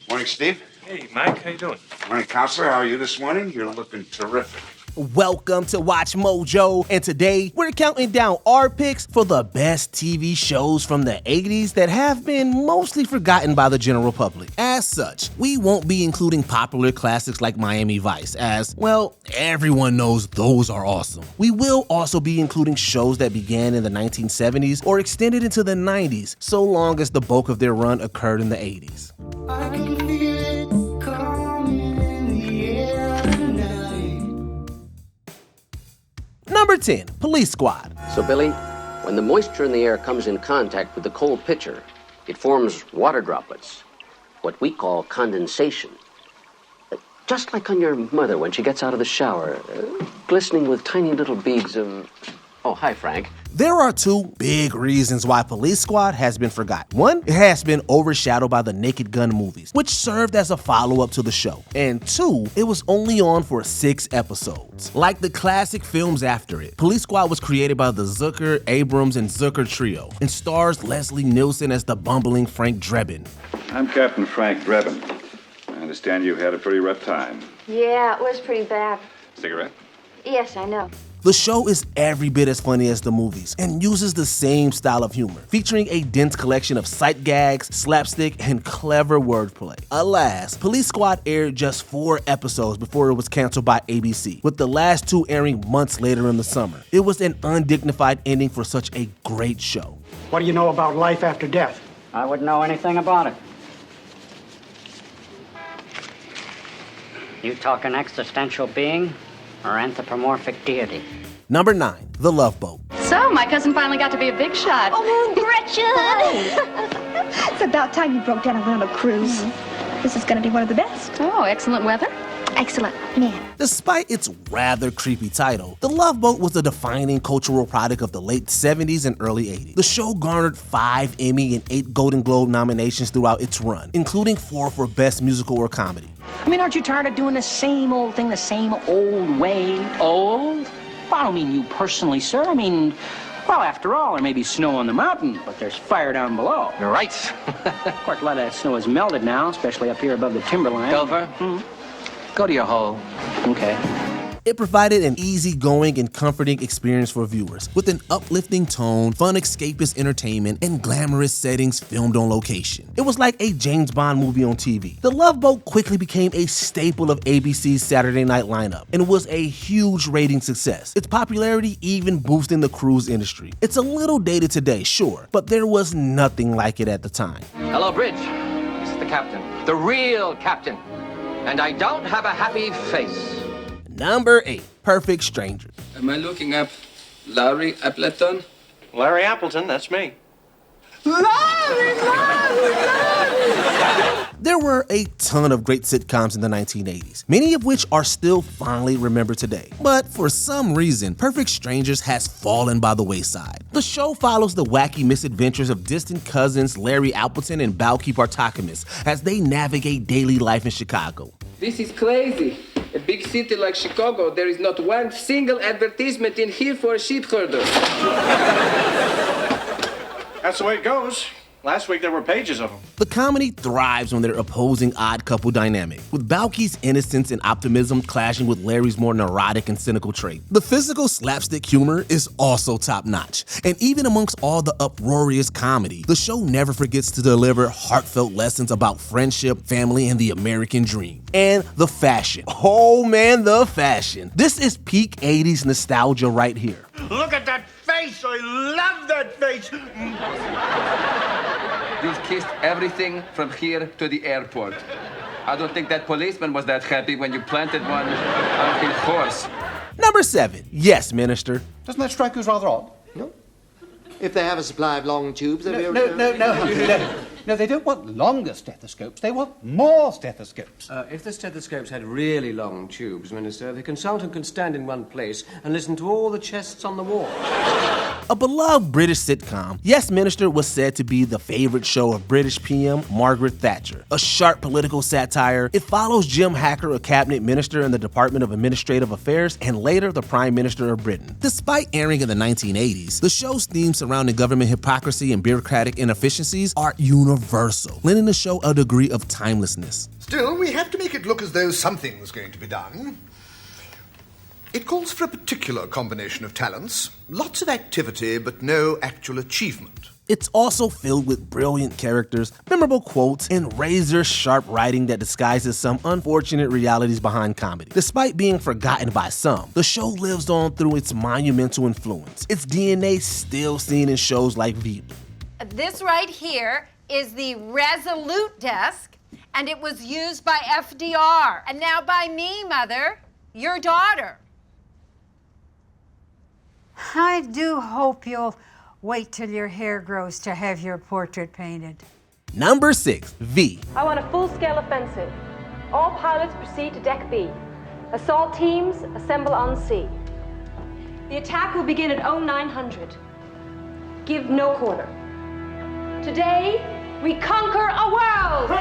Morning, Steve. Hey, Mike, how you doing? Morning, Counselor. How are you this morning? You're looking terrific. Welcome to Watch Mojo, and today we're counting down our picks for the best TV shows from the 80s that have been mostly forgotten by the general public. As such, we won't be including popular classics like Miami Vice, as, well, everyone knows those are awesome. We will also be including shows that began in the 1970s or extended into the 90s, so long as the bulk of their run occurred in the 80s. I can feel it coming in the air tonight. Number 10, Police Squad. So, Billy, when the moisture in the air comes in contact with the cold pitcher, it forms water droplets, what we call condensation. Just like on your mother when she gets out of the shower, glistening with tiny little beads of... Oh, hi, Frank. There are two big reasons why Police Squad has been forgotten. One, it has been overshadowed by the Naked Gun movies, which served as a follow-up to the show. And two, it was only on for 6 episodes. Like the classic films after it, Police Squad was created by the Zucker, Abrams, and Zucker trio, and stars Leslie Nielsen as the bumbling Frank Drebin. I'm Captain Frank Drebin. I understand you had a pretty rough time. Yeah, it was pretty bad. Cigarette? Yes, I know. The show is every bit as funny as the movies and uses the same style of humor, featuring a dense collection of sight gags, slapstick, and clever wordplay. Alas, Police Squad aired just 4 episodes before it was canceled by ABC, with the last 2 airing months later in the summer. It was an undignified ending for such a great show. What do you know about life after death? I wouldn't know anything about it. You talking existential being or anthropomorphic deity? Number 9, The Love Boat. So, my cousin finally got to be a big shot. Oh, Gretchen! It's about time you broke down and went on a cruise. This is going to be one of the best. Oh, excellent weather? Excellent, man. Despite its rather creepy title, The Love Boat was a defining cultural product of the late 70s and early 80s. The show garnered 5 Emmy and 8 Golden Globe nominations throughout its run, including 4 for Best Musical or Comedy. I mean, aren't you tired of doing the same old thing the same old way? Old? Well, I don't mean you personally, sir. I mean, well, after all, there may be snow on the mountain, but there's fire down below. You're right. Of course, a lot of that snow is melted now, especially up here above the timberline. Delver, go to your hole. Okay. It provided an easygoing and comforting experience for viewers, with an uplifting tone, fun escapist entertainment, and glamorous settings filmed on location. It was like a James Bond movie on TV. The Love Boat quickly became a staple of ABC's Saturday night lineup and was a huge rating success, its popularity even boosting the cruise industry. It's a little dated today, sure, but there was nothing like it at the time. Hello, Bridge. This is the captain. The real captain. And I don't have a happy face. Number 8, Perfect Strangers. Am I looking up Larry Appleton? Larry Appleton, that's me. There were a ton of great sitcoms in the 1980s, many of which are still fondly remembered today. But for some reason, Perfect Strangers has fallen by the wayside. The show follows the wacky misadventures of distant cousins Larry Appleton and Balky Bartokomous as they navigate daily life in Chicago. This is crazy. A big city like Chicago, there is not one single advertisement in here for a sheep herder. That's the way it goes. Last week there were pages of them. The comedy thrives on their opposing odd couple dynamic, with Balky's innocence and optimism clashing with Larry's more neurotic and cynical trait. The physical slapstick humor is also top-notch, and even amongst all the uproarious comedy, the show never forgets to deliver heartfelt lessons about friendship, family, and the American dream. And the fashion. Oh man, the fashion. This is peak 80s nostalgia right here. Look at that face! I love that face! You've kissed everything from here to the airport. I don't think that policeman was that happy when you planted one on his horse. Number 7, Yes, Minister. Doesn't that strike you as rather odd? No. If they have a supply of long tubes, they'll be able No, no, they don't want longer stethoscopes. They want more stethoscopes. If the stethoscopes had really long tubes, Minister, the consultant could stand in one place and listen to all the chests on the wall. A beloved British sitcom, Yes, Minister was said to be the favorite show of British PM Margaret Thatcher. A sharp political satire, it follows Jim Hacker, a cabinet minister in the Department of Administrative Affairs, and later the Prime Minister of Britain. Despite airing in the 1980s, the show's themes surrounding government hypocrisy and bureaucratic inefficiencies are universal universal, lending the show a degree of timelessness. Still, we have to make it look as though something's going to be done. It calls for a particular combination of talents. Lots of activity, but no actual achievement. It's also filled with brilliant characters, memorable quotes, and razor-sharp writing that disguises some unfortunate realities behind comedy. Despite being forgotten by some, the show lives on through its monumental influence. Its DNA still seen in shows like Veep. This right here is the Resolute desk, and it was used by FDR, and now by me, Mother, your daughter. I do hope you'll wait till your hair grows to have your portrait painted. Number 6, V. I want a full-scale offensive. All pilots proceed to Deck B. Assault teams assemble on C. The attack will begin at 0900. Give no quarter. Today, we conquer a world!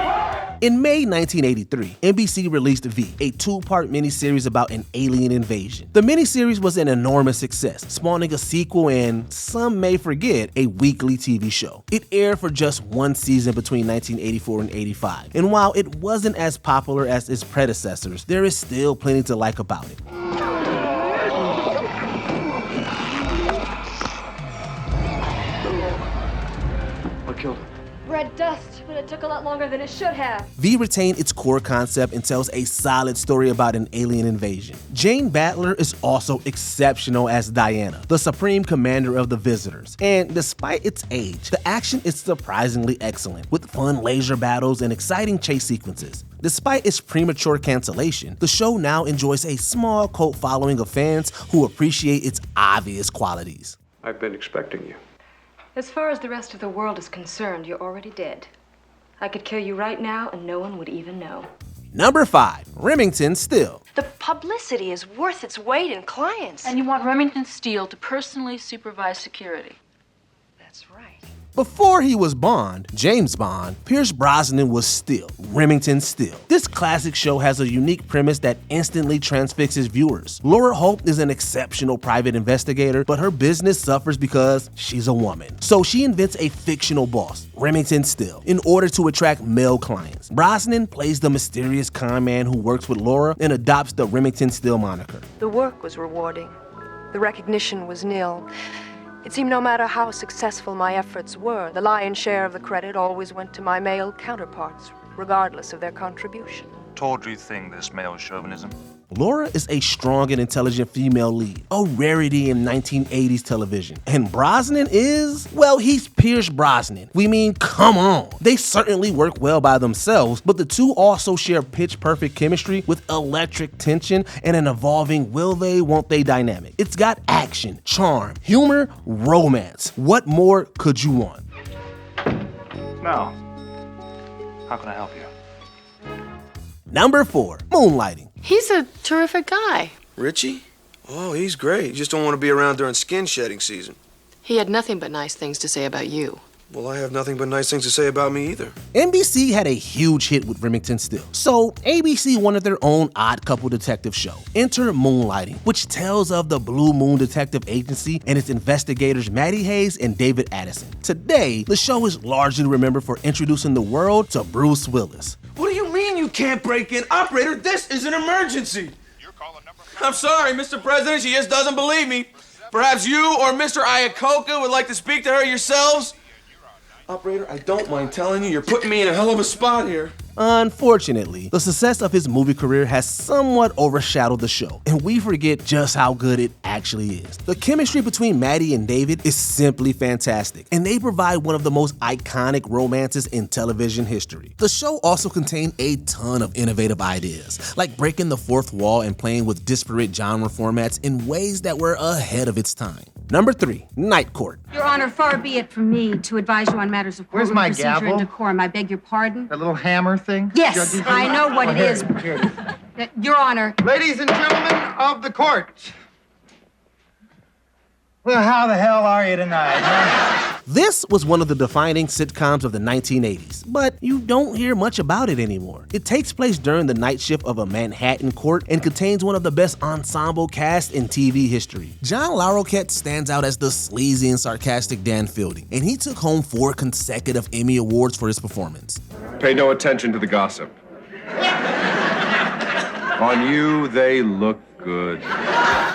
In May 1983, NBC released V, a 2-part miniseries about an alien invasion. The miniseries was an enormous success, spawning a sequel and, some may forget, a weekly TV show. It aired for just one season between 1984 and 85, and while it wasn't as popular as its predecessors, there is still plenty to like about it. What killed him? Red dust, but it took a lot longer than it should have. V retained its core concept and tells a solid story about an alien invasion. Jane Badler is also exceptional as Diana, the supreme commander of the Visitors. And despite its age, the action is surprisingly excellent, with fun laser battles and exciting chase sequences. Despite its premature cancellation, the show now enjoys a small cult following of fans who appreciate its obvious qualities. I've been expecting you. As far as the rest of the world is concerned, you're already dead. I could kill you right now and no one would even know. Number 5, Remington Steele. The publicity is worth its weight in clients. And you want Remington Steele to personally supervise security. That's right. Before he was Bond, James Bond, Pierce Brosnan was Steele, Remington Steele. This classic show has a unique premise that instantly transfixes viewers. Laura Holt is an exceptional private investigator, but her business suffers because she's a woman. So she invents a fictional boss, Remington Steele, in order to attract male clients. Brosnan plays the mysterious con man who works with Laura and adopts the Remington Steele moniker. The work was rewarding. The recognition was nil. It seemed no matter how successful my efforts were, the lion's share of the credit always went to my male counterparts, regardless of their contribution. Tawdry thing, this male chauvinism. Laura is a strong and intelligent female lead, a rarity in 1980s television. And Brosnan is, well, he's Pierce Brosnan. We mean, come on. They certainly work well by themselves, but the two also share pitch-perfect chemistry with electric tension and an evolving will they, won't they dynamic. It's got action, charm, humor, romance. What more could you want? Now, how can I help you? Number 4, Moonlighting. He's a terrific guy. Richie? Oh, he's great. You just don't want to be around during skin shedding season. He had nothing but nice things to say about you. Well, I have nothing but nice things to say about me either. NBC had a huge hit with Remington Steele, so ABC wanted their own odd couple detective show. Enter Moonlighting, which tells of the Blue Moon Detective Agency and its investigators Matty Hayes and David Addison. Today, the show is largely remembered for introducing the world to Bruce Willis. What do you mean you can't break in? Operator, this is an emergency. I'm sorry, Mr. President, she just doesn't believe me. Perhaps you or Mr. Iacocca would like to speak to her yourselves? Operator, I don't mind telling you, you're putting me in a hell of a spot here. Unfortunately, the success of his movie career has somewhat overshadowed the show, and we forget just how good it actually is. The chemistry between Maddie and David is simply fantastic, and they provide one of the most iconic romances in television history. The show also contained a ton of innovative ideas, like breaking the fourth wall and playing with disparate genre formats in ways that were ahead of its time. Number 3, Night Court. Your Honor, far be it from me to advise you on matters of Where's courtroom my procedure gavel? and decorum. I beg your pardon? That little hammer thing? Yes, Judge, I know what it is. Your Honor. Ladies and gentlemen of the court. Well, how the hell are you tonight, huh? This was one of the defining sitcoms of the 1980s, but you don't hear much about it anymore. It takes place during the night shift of a Manhattan court and contains one of the best ensemble casts in TV history. John Larroquette stands out as the sleazy and sarcastic Dan Fielding, and he took home 4 consecutive Emmy Awards for his performance. Pay no attention to the gossip. On you, they look good.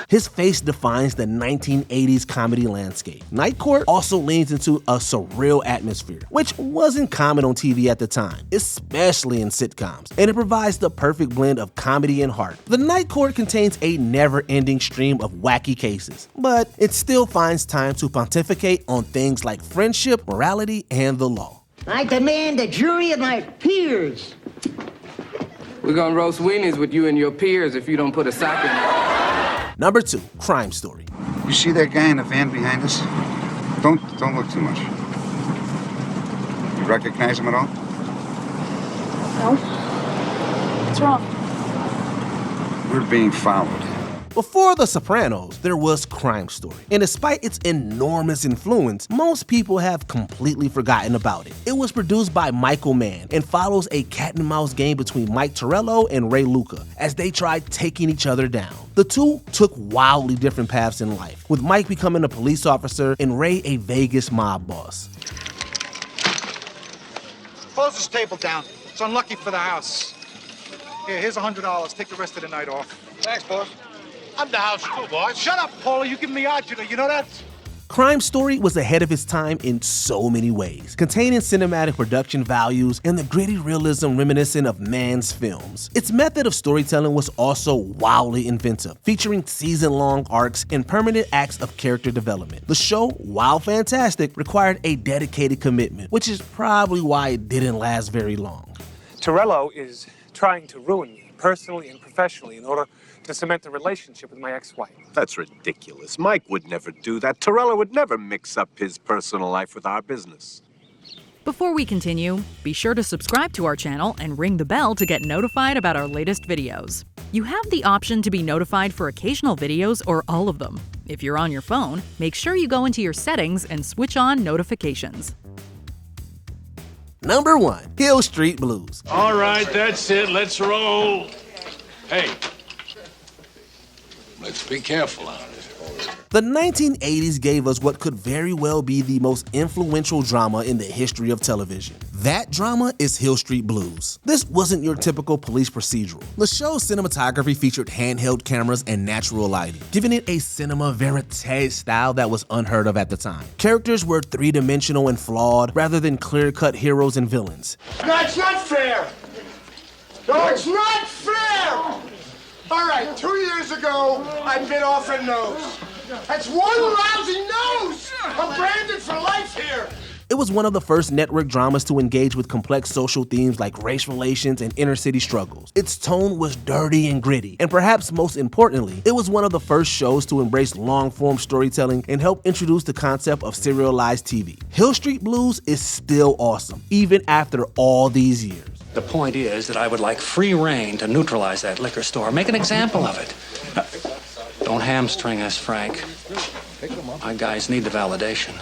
His face defines the 1980s comedy landscape. Night Court also leans into a surreal atmosphere, which wasn't common on TV at the time, especially in sitcoms, and it provides the perfect blend of comedy and heart. The Night Court contains a never-ending stream of wacky cases, but it still finds time to pontificate on things like friendship, morality, and the law. I demand a jury of my peers. We're gonna roast weenies with you and your peers if you don't put a sock in there. Number 2, Crime Story. You see that guy in the van behind us? Don't look too much. You recognize him at all? No. What's wrong? We're being followed. Before The Sopranos, there was Crime Story, and despite its enormous influence, most people have completely forgotten about it. It was produced by Michael Mann and follows a cat-and-mouse game between Mike Torello and Ray Luca as they tried taking each other down. The two took wildly different paths in life, with Mike becoming a police officer and Ray a Vegas mob boss. Close this table down. It's unlucky for the house. Here, here's $100. Take the rest of the night off. Thanks, boss. I'm the house too, boss. Shut up, Paula. You give me agita. You know that? Crime Story was ahead of its time in so many ways, containing cinematic production values and the gritty realism reminiscent of Mann's films. Its method of storytelling was also wildly inventive, featuring season-long arcs and permanent acts of character development. The show, while fantastic, required a dedicated commitment, which is probably why it didn't last very long. Torello is trying to ruin me, personally and professionally, in order to cement the relationship with my ex-wife. That's ridiculous. Mike would never do that. Torello would never mix up his personal life with our business. Before we continue, be sure to subscribe to our channel and ring the bell to get notified about our latest videos. You have the option to be notified for occasional videos or all of them. If you're on your phone, make sure you go into your settings and switch on notifications. Number 1, Hill Street Blues. All right, that's it. Let's roll. Hey, let's be careful out there. The 1980s gave us what could very well be the most influential drama in the history of television. That drama is Hill Street Blues. This wasn't your typical police procedural. The show's cinematography featured handheld cameras and natural lighting, giving it a cinema verite style that was unheard of at the time. Characters were three-dimensional and flawed, rather than clear-cut heroes and villains. No, it's not fair. No, it's not fair. All right, 2 years ago, I bit off a nose. That's one lousy nose! I'm branded for life here! It was one of the first network dramas to engage with complex social themes like race relations and inner-city struggles. Its tone was dirty and gritty, and perhaps most importantly, it was one of the first shows to embrace long-form storytelling and help introduce the concept of serialized TV. Hill Street Blues is still awesome, even after all these years. The point is that I would like free reign to neutralize that liquor store. Make an example of it. Don't hamstring us, Frank. My guys need the validation.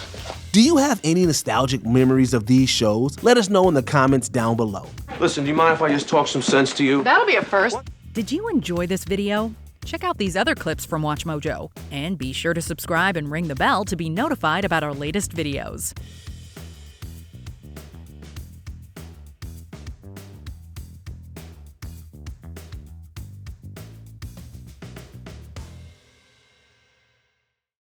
Do you have any nostalgic memories of these shows? Let us know in the comments down below. Listen, do you mind if I just talk some sense to you? That'll be a first. Did you enjoy this video? Check out these other clips from WatchMojo, and be sure to subscribe and ring the bell to be notified about our latest videos.